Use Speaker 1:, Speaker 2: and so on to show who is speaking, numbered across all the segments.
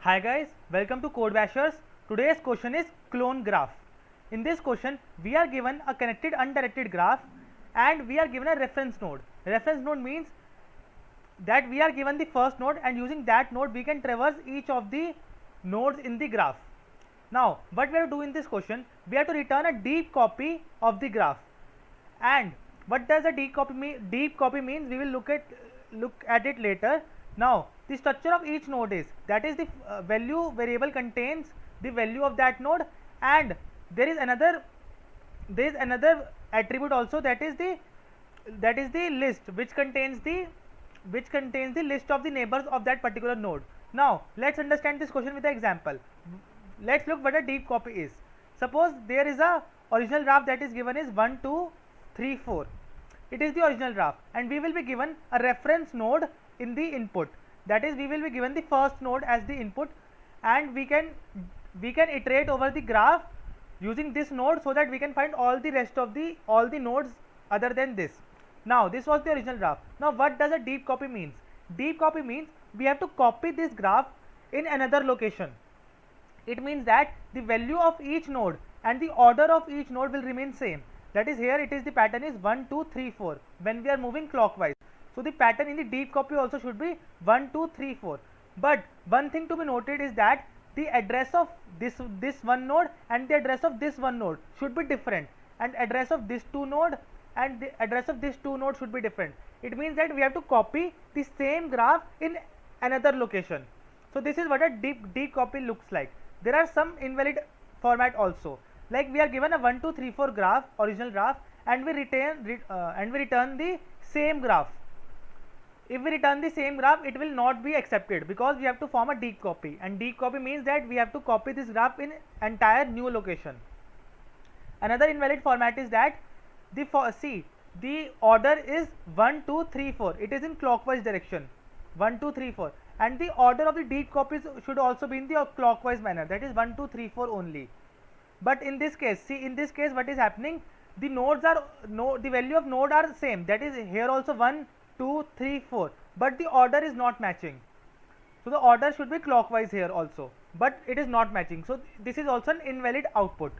Speaker 1: Hi guys, welcome to Code Bashers. Today's question is clone graph. In this question, we are given a connected undirected graph and we are given a reference node. Reference node means that we are given the first node and using that node we can traverse each of the nodes in the graph. Now, what we have to do in this question, we have to return a deep copy of the graph. And what does a deep copy mean? Deep copy means we will look at it later. Now the structure of each node is that is the value variable contains the value of that node, and there is another attribute also, that is the list which contains the list of the neighbors of that particular node. Now let's understand this question with the example. Let's look what a deep copy is. Suppose there is a original graph that is given is 1 2 3 4. It is the original graph and we will be given a reference node in the input, that is we will be given the first node as the input, and we can iterate over the graph using this node so that we can find all the rest of all the nodes other than this. Now this was the original graph. Now what does a deep copy means? Deep copy means we have to copy this graph in another location. It means that the value of each node and the order of each node will remain same. That is, here it is the pattern is 1 2 3 4 when we are moving clockwise. So the pattern in the deep copy also should be 1 2 3 4. But one thing to be noted is that the address of this one node and the address of this one node should be different, and address of this two node and the address of this two node should be different. It means that we have to copy the same graph in another location. So this is what a deep copy looks like. There are some invalid format also, like we are given a 1 2 3 4 graph, original graph, and we return the same graph. If we return the same graph, it will not be accepted because we have to form a deep copy, and deep copy means that we have to copy this graph in entire new location. Another invalid format is that the order is 1 2 3 4. It is in clockwise direction, 1 2 3 4, and the order of the deep copies should also be in the clockwise manner, that is 1 2 3 4 only. But in this case, what is happening, the nodes are the value of node are same, that is here also 1 2 3 4, but the order is not matching. So the order should be clockwise here also, but it is not matching. So this is also an invalid output.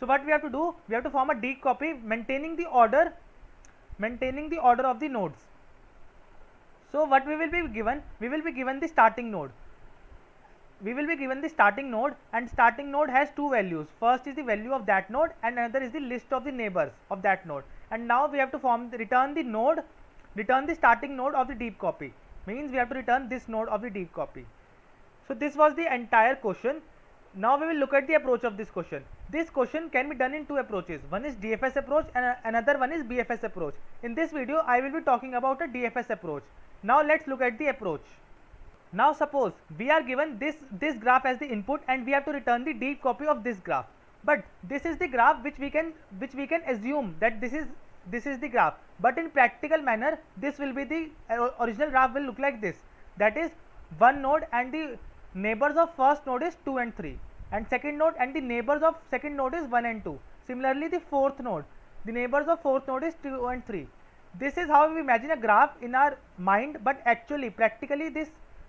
Speaker 1: So what we have to do, we have to form a deep copy maintaining the order of the nodes. So what we will be given, we will be given the starting node. And starting node has two values. First is the value of that node and another is the list of the neighbors of that node. And now we have to return the starting node of the deep copy, means we have to return this node of the deep copy. So this was the entire question. Now we will look at the approach of this question. This question can be done in two approaches. One is DFS approach and another one is BFS approach. In this video I will be talking about a DFS approach. Now let's look at the approach. Now suppose we are given this graph as the input and we have to return the deep copy of this graph. But this is the graph which we can assume that this is the graph. But in practical manner, this will be the original graph will look like this. That is one node and the neighbors of first node is 2 and 3, and second node and the neighbors of second node is 1 and 2. Similarly, the fourth node, the neighbors of fourth node is 2 and 3. This is how we imagine a graph in our mind, but actually practically this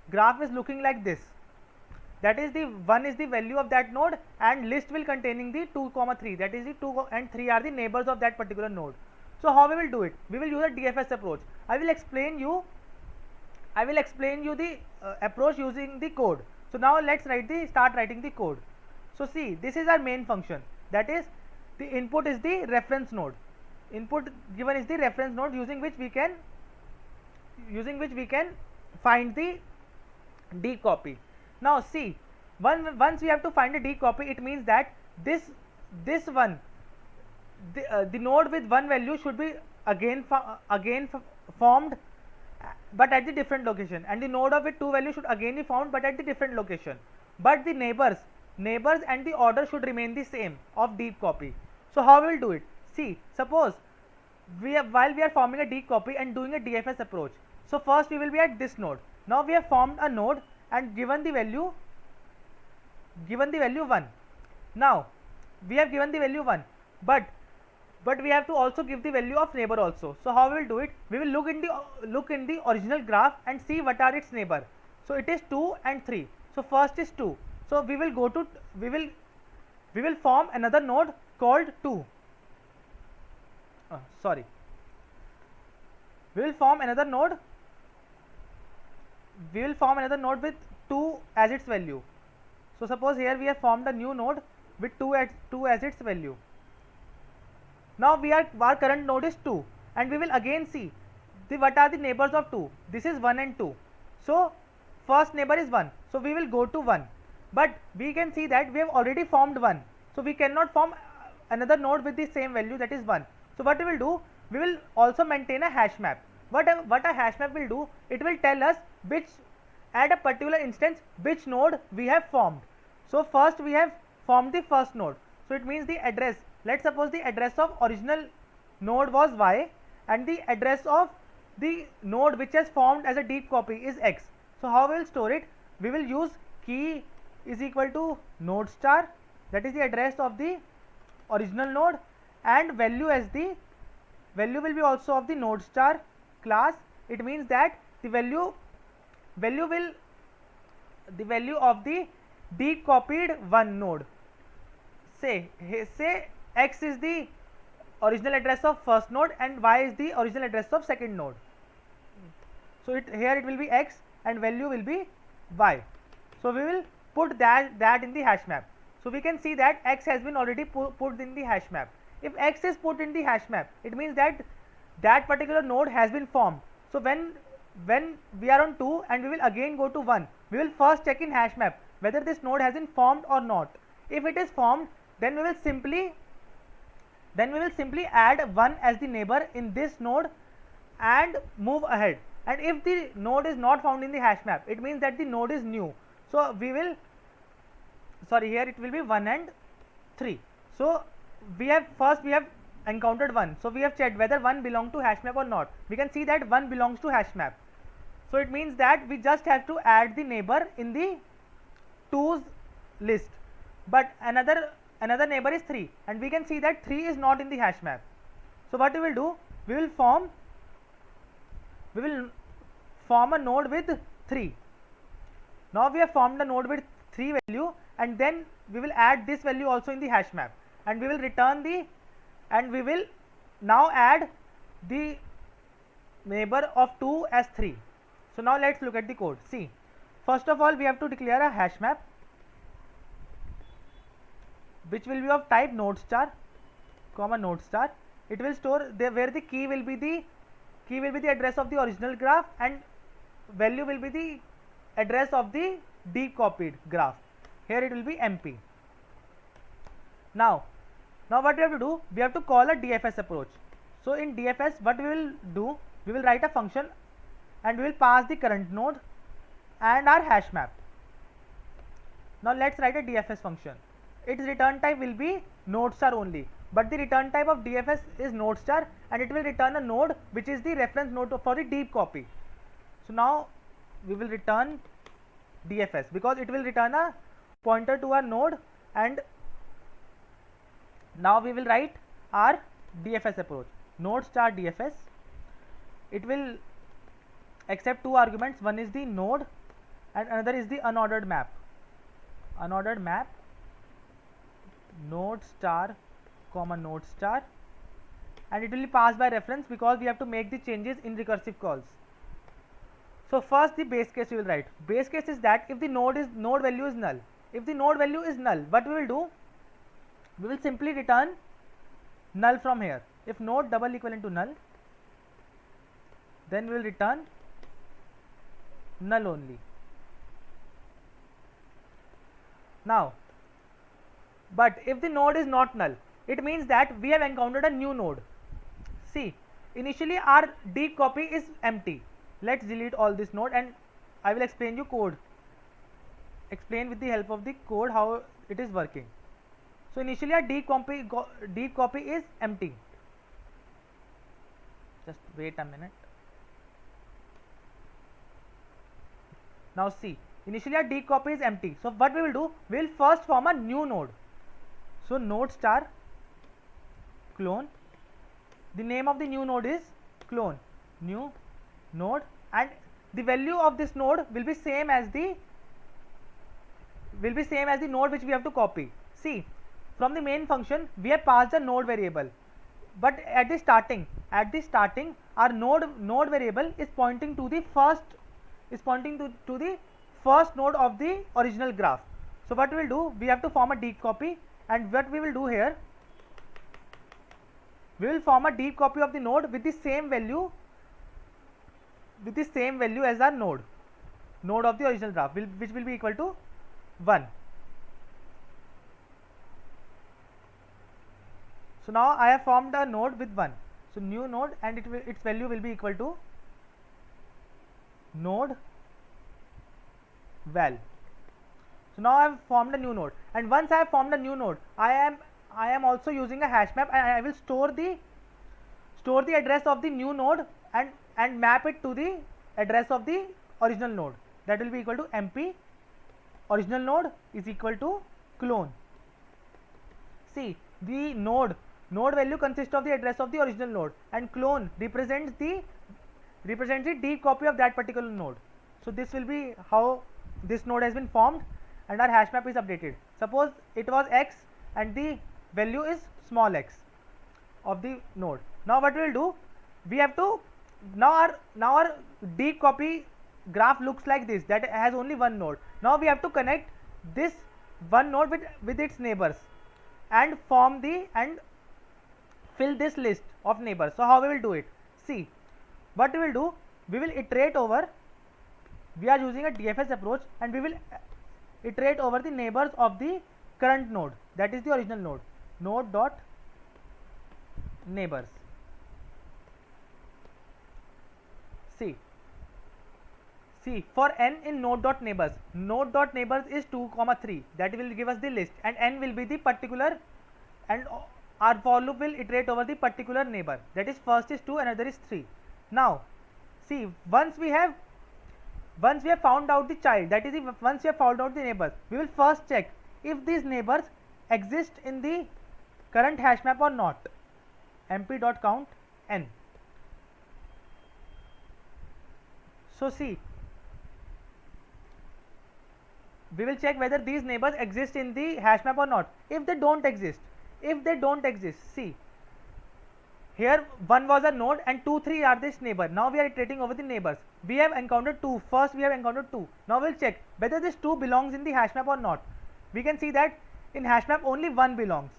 Speaker 1: graph is looking like this. That is, the 1 is the value of that node and list will containing the 2 comma 3, that is the 2 and 3 are the neighbors of that particular node. So how we will do it? We will use a DFS approach. I will explain you the approach using the code. So now let's start writing the code. So see, this is our main function, that is the input is the reference node. Input given is the reference node using which we can find the deep copy. Now see, once we have to find a deep copy, it means that the node with one value should be again formed, but at the different location, and the node of with two values should again be found but at the different location. But the neighbors and the order should remain the same of deep copy. So how we will do it? See, suppose while we are forming a deep copy and doing a DFS approach. So first we will be at this node. Now we have formed a node and given the value 1. Now we have given the value 1, but we have to also give the value of neighbor also. So how we will do it? We will look in the original graph and see what are its neighbor. So it is 2 and 3. So first is 2. So we will go to we will form another node called 2. Sorry. We will form another node. We will form another node with 2 as its value. So suppose here we have formed a new node with 2 as its value. Now our current node is 2, and we will again see what are the neighbors of 2. This is 1 and 2. So first neighbor is 1. So we will go to 1. But we can see that we have already formed 1. So we cannot form another node with the same value, that is 1. So what we will do, we will also maintain a hash map. What a hash map will do, it will tell us which at a particular instance which node we have formed. So first we have formed the first node. So it means the address. Let's suppose the address of original node was y, and the address of the node which has formed as a deep copy is x. So how we will store it? We will use key is equal to node star, that is the address of the original node, and value as the value will be also of the node star class. It means that the value of the deep copied one node, say x is the original address of first node and y is the original address of second node. So here it will be x and value will be y. So we will put that in the hash map. So we can see that x has been already put in the hash map. If x is put in the hash map, it means that that particular node has been formed. So when we are on 2 and we will again go to 1, we will first check in hash map whether this node has been formed or not. If it is formed, then we will simply add 1 as the neighbor in this node and move ahead. And if the node is not found in the hash map, it means that the node is new. So we will, sorry, here it will be 1 and 3. So we have encountered 1. So we have checked whether 1 belongs to hash map or not. We can see that 1 belongs to hash map. So it means that we just have to add the neighbor in the 2's list. But another neighbor is 3, and we can see that 3 is not in the hash map. So what we will do, we will form a node with 3. Now we have formed a node with 3 value, and then we will add this value also in the hash map, and we will we will now add the neighbor of 2 as 3. So now let's look at the code. See, first of all we have to declare a hash map which will be of type node star, comma node star. It will store where the key will be the address of the original graph, and value will be the address of the deep copied graph. Here it will be MP. Now what we have to do, we have to call a DFS approach. So in DFS, what we will do, we will write a function and we will pass the current node and our hash map. Now let's write a DFS function. Its return type will be node star only, but the return type of DFS is node star, and it will return a node which is the reference node for the deep copy. So now we will return DFS because it will return a pointer to our node, and now we will write our DFS approach, node star DFS. It will accept 2 arguments, one is the node and another is the unordered map. Unordered map node star comma node star, and it will be passed by reference because we have to make the changes in recursive calls. So first the base case we will write. Base case is that if the node value is null. If the node value is null, what we will do, we will simply return null from here. If node double equivalent to null, then we will return null only. Now, but if the node is not null, it means that we have encountered a new node. See, initially our deep copy is empty. Let's delete all this node and I will explain you code. Explain with the help of the code how it is working. So initially our deep copy is empty. Just wait a minute. Now see, initially our deep copy is empty. So what we will do, we will first form a new node. So node star clone. The name of the new node is clone, new node, and the value of this node will be same as the will be same as the node which we have to copy. See, from the main function we have passed the node variable, but at the starting our node variable is pointing to the first node of the original graph. So what we will do, we have to form a deep copy, and what we will do here, we will form a deep copy of the node with the same value as our node of the original graph, which will be equal to 1. So now I have formed a node with 1. So new node, and its value will be equal to node val. So now I have formed a new node, and once I have formed a new node, I am also using a hash map, and I will store the address of the new node and map it to the address of the original node. That will be equal to mp original node is equal to clone. See, the node value consists of the address of the original node, and clone represents the deep copy of that particular node. So this will be how this node has been formed, and our hash map is updated. Suppose it was x and the value is small x of the node. Now what we will do, we have to now our deep copy graph looks like this, that has only one node. Now we have to connect this one node with its neighbors and fill this list of neighbors. So how we will do it? See, what we will do, we will iterate over, we are using a DFS approach, and we will iterate over the neighbors of the current node, that is the original node dot neighbors. See, for n in node dot neighbors is 2, 3, that will give us the list, and n will be the particular, and our for loop will iterate over the particular neighbor, that is first is 2, another is 3. Now see, once we have found out the child, that is once we have found out the neighbors, we will first check if these neighbors exist in the current hash map or not. mp.count n. So see, we will check whether these neighbors exist in the hash map or not. If they don't exist, see, here 1 was a node and 2, 3 are this neighbor. Now we are iterating over the neighbors. We have encountered 2. First we have encountered 2. Now we will check whether this 2 belongs in the hash map or not. We can see that in hash map only 1 belongs,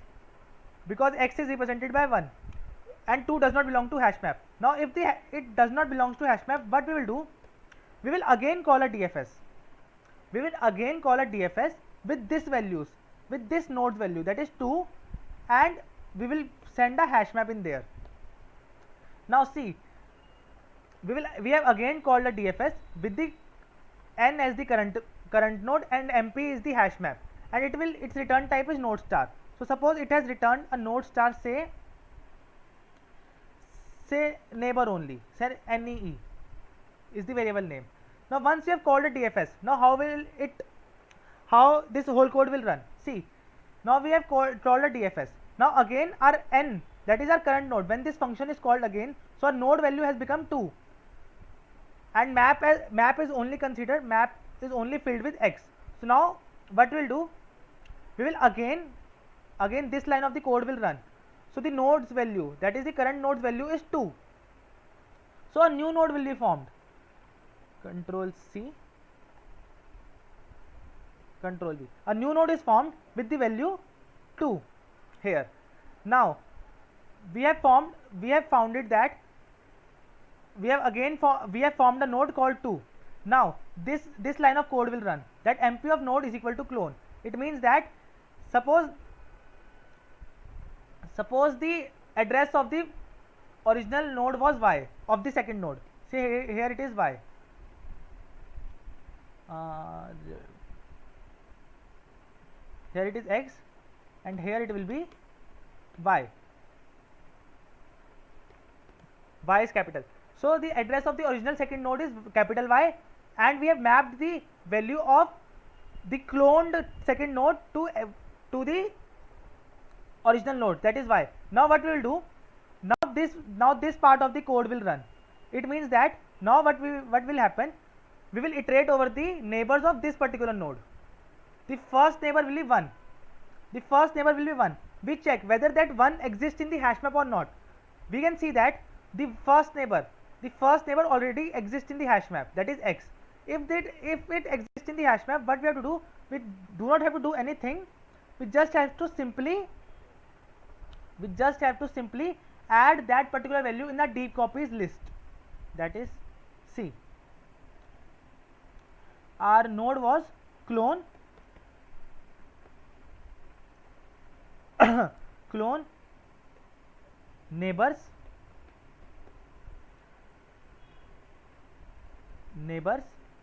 Speaker 1: because x is represented by 1, and 2 does not belong to hash map. Now if it does not belong to hash map, what we will do, we will again call a DFS. With this values, with this node's value, that is 2, and we will send a hash map in there. Now see, we have again called a DFS with the n as the current node and mp is the hash map, and its return type is node star. So suppose it has returned a node star, say neighbor only, say nee is the variable name. Now once we have called a DFS, now how this whole code will run? See, now we have called a DFS. Now again our n, that is our current node, when this function is called again, so our node value has become 2, and map is only filled with x. So now what we will do, we will again this line of the code will run. So the node's value, that is the current node's value, is 2. So a new node will be formed. Control C, Control V. A new node is formed with the value 2 here. Now we have formed that we have formed a node called 2. Now this line of code will run, that mp of node is equal to clone. It means that suppose the address of the original node was y of the second node. See, here it is y. Here it is x, and here it will be y. Y is capital. So the address of the original second node is capital Y, and we have mapped the value of the cloned second node to the original node, that is y. Now what we will do, now this part of the code will run. It means that now what will happen, we will iterate over the neighbors of this particular node. The first neighbor will be 1. The first neighbor will be 1. We check whether that 1 exists in the hash map or not. We can see that the first neighbor already exists in the hash map, that is x. If it exists in the hash map, what we have to do? We do not have to do anything. We just have to simply add that particular value in the deep copies list, that is C. Our node was clone clone neighbors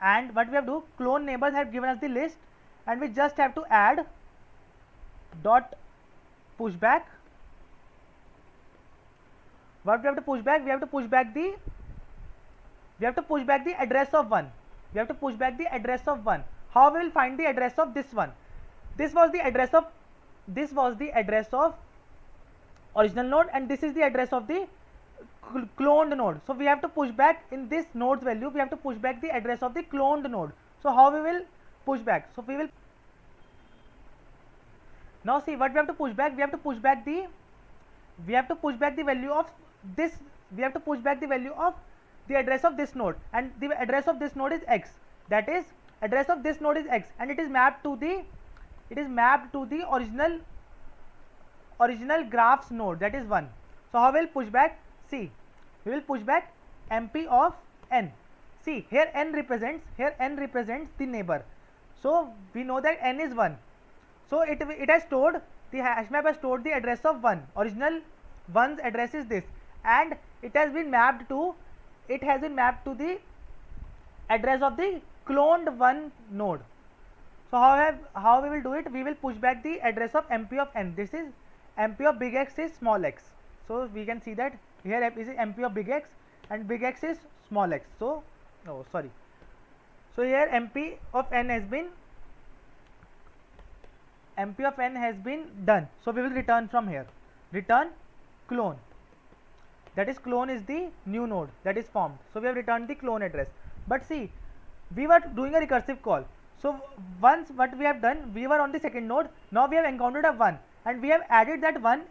Speaker 1: and what we have to do, clone neighbors have given us the list, and we just have to add dot pushback. What we have to push back? We have to push back the address of 1. We have to push back the address of 1. How we will find the address of this one? This was the address of original node, and this is the address of the cloned node. So we have to push back in this node's value. We have to push back the address of the cloned node. So how we will push back? So we will now see what we have to push back. We have to push back the value of this. We have to push back the value of the address of this node, and the address of this node is x. That is, address of this node is x, and it is mapped to the original graphs node, that is 1. So how we will push back? See, we will push back MP of n. See, here n represents the neighbor. So we know that n is 1. So it has stored, the hash map has stored the address of 1. Original 1's address is this, and it has been mapped to the address of the cloned 1 node. So how we will do it? We will push back the address of MP of n. This is MP of big X is small x. So we can see that here is MP of big X, and big X is small x. So so here MP of n has been done. So we will return from here, return clone. That is, clone is the new node that is formed. So we have returned the clone address. But see, we were doing a recursive call. So once what we have done, we were on the second node. Now we have encountered a 1, and we have added that 1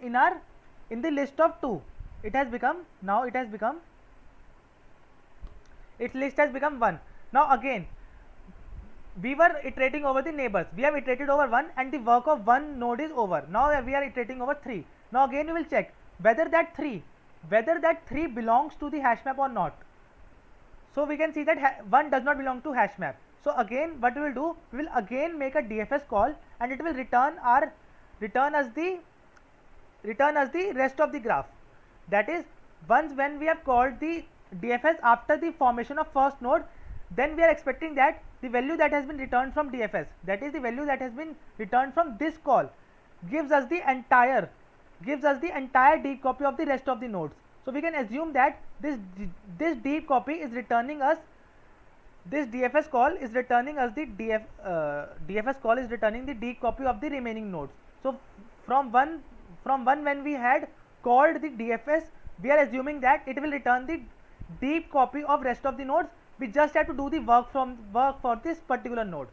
Speaker 1: in the list of 2. Its list has become 1. Now again, we were iterating over the neighbors. We have iterated over 1, and the work of 1 node is over. Now we are iterating over 3. Now again we will check whether that 3 belongs to the hash map or not. So we can see that 1 does not belong to hash map. So again what we will do, we will again make a DFS call, and it will return us the rest of the graph. That is, once when we have called the DFS after the formation of first node, then we are expecting that the value that has been returned from DFS, that is the value that has been returned from this call, gives us the entire deep copy of the rest of the nodes. So we can assume that this deep copy is returning us, this DFS call is returning us the DFS call is returning the deep copy of the remaining nodes. So from one when we had called the DFS, we are assuming that it will return the deep copy of rest of the nodes. We just have to do the work for this particular node.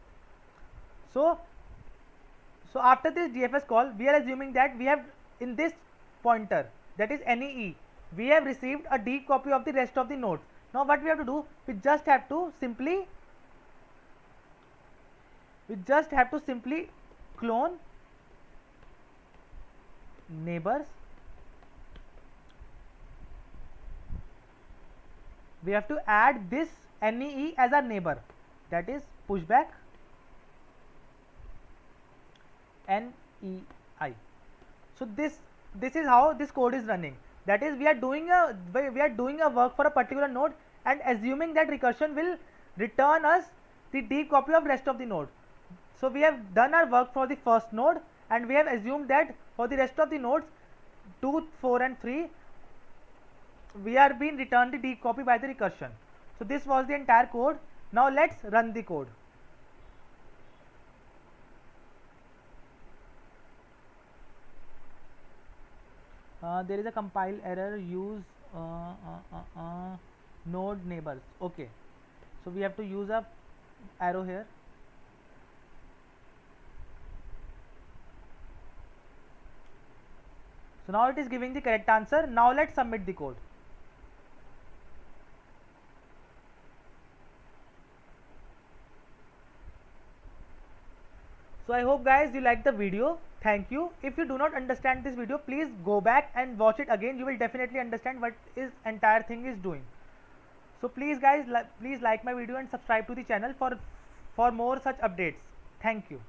Speaker 1: So after this DFS call, we are assuming that we have, in this pointer, that is NEE, we have received a deep copy of the rest of the nodes. Now what we have to do, we just have to simply clone neighbors. We have to add this NEE as our neighbor, that is pushback NEI. So this is how this code is running. That is, we are doing a work for a particular node, and assuming that recursion will return us the deep copy of rest of the node. So we have done our work for the first node, and we have assumed that for the rest of the nodes 2, 4 and 3, we are being returned the deep copy by the recursion. So this was the entire code. Now let's run the code. There is a compile error, use node neighbors. Okay, so we have to use a arrow here. So now it is giving the correct answer. Now let's submit the code. So I hope guys you liked the video. Thank you. If you do not understand this video, please go back and watch it again. You will definitely understand what is entire thing is doing. So please guys, please like my video and subscribe to the channel for more such updates. Thank you.